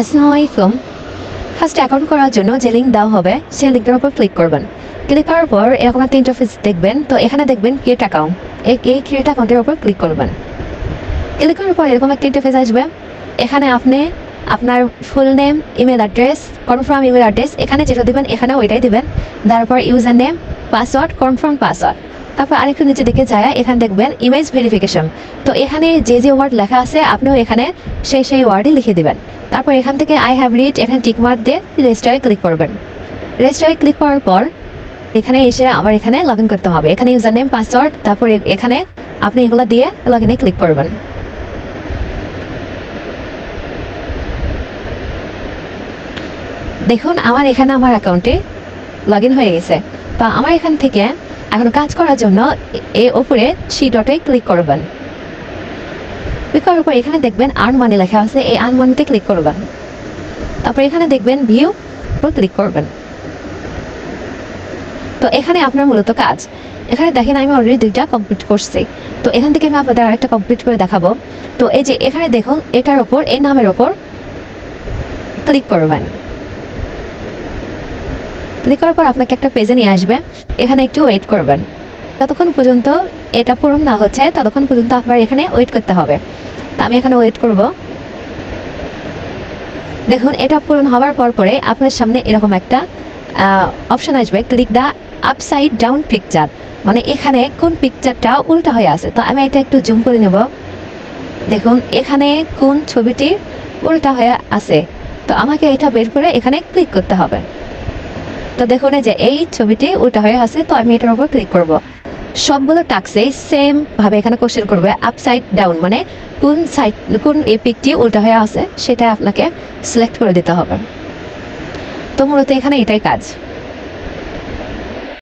আসসালামু আলাইকুম। First account করার জন্য যে লিঙ্ক দেওয়া হবে সেই লিঙ্কের উপর ক্লিক করবেন। ক্লিক করার পর এরকম একটা ইন্টারফেস দেখবেন। তো এখানে দেখবেন ক্রিয়েট অ্যাকাউন্ট, এই ক্রিয়েট অ্যাকাউন্টের উপর ক্লিক করবেন। ক্লিক করার পর এরকম একটা ইন্টারফেস আসবে। এখানে আপনি আপনার full name, email address, confirm email address এখানে যেটা দেবেন এখানে ওইটাই দেবেন। তারপর user name, password, confirm password. তারপর আরেকটু নিচে দিকে যায় এখানে দেখবেন ইমেজ ভেরিফিকেশন। তো এখানে যে ওয়ার্ড লেখা আছে আপনিও এখানে সেই ওয়ার্ডই লিখে দেবেন। তারপর এখান থেকে আই হ্যাভ রিড এখানে টিকমার্ক দিয়ে রেজিস্টারে ক্লিক করবেন। রেজিস্টারে ক্লিক করার পর এখানে এসে আবার এখানে লগ ইন করতে হবে। এখানে ইউজার নেম, পাসওয়ার্ড, তারপর এখানে আপনি এগুলো দিয়ে লগ ইনে ক্লিক করবেন। দেখুন আমার এখানে আমার অ্যাকাউন্টে লগ ইন হয়ে গেছে। তো আমার এখান থেকে এখন কাজ করার জন্য এই ওপরে থ্রি ডটে ক্লিক করবেন। ক্লিক করার পর এখানে দেখবেন আর্ন মানি লেখা আছে, এই আর্ন মানিতে ক্লিক করবেন। তারপর এখানে দেখবেন ভিউ উপর ক্লিক করবেন। তো এখানে আপনার মূলত কাজ, এখানে দেখেন আমি অলরেডি 2টা কমপ্লিট করছি। তো এখান থেকে আমি আপনাদের আরেকটা কমপ্লিট করে দেখাবো। তো এই যে এখানে দেখুন এটার ওপর, এই নামের ওপর ক্লিক করবেন। ক্লিক করার পর আপনাকে একটা পেজে নিয়ে আসবে। এখানে একটু ওয়েট করবেন, যতক্ষণ পর্যন্ত এটা পূরণ না হচ্ছে ততক্ষণ পর্যন্ত আপনার এখানে ওয়েট করতে হবে। তো আমি এখানে ওয়েট করব। দেখুন এটা পূরণ হওয়ার পরে আপনার সামনে এরকম একটা অপশন আসবে, click the upside down picture, মানে এখানে কোন পিকচারটা উল্টা হয়ে আছে। তো আমি এটা একটু জুম করে নেব। দেখুন এখানে কোন ছবিটি উল্টা হয়ে আছে, তো আমাকে এটা বের করে এখানে ক্লিক করতে হবে। তো দেখুন যে এই ছবিটি উল্টা হয়ে আছে, তো আমি এটার উপর ক্লিক করব। সবগুলো টাক্সে সেম ভাবে এখানে কোশ্চেন করবে আপসাইড ডাউন, মানে কোন সাইড, কোন এই পিকটি উল্টা হয়ে আছে সেটা আপনাকে সিলেক্ট করে দিতে হবে। তো মূলত এখানে এটাই কাজ।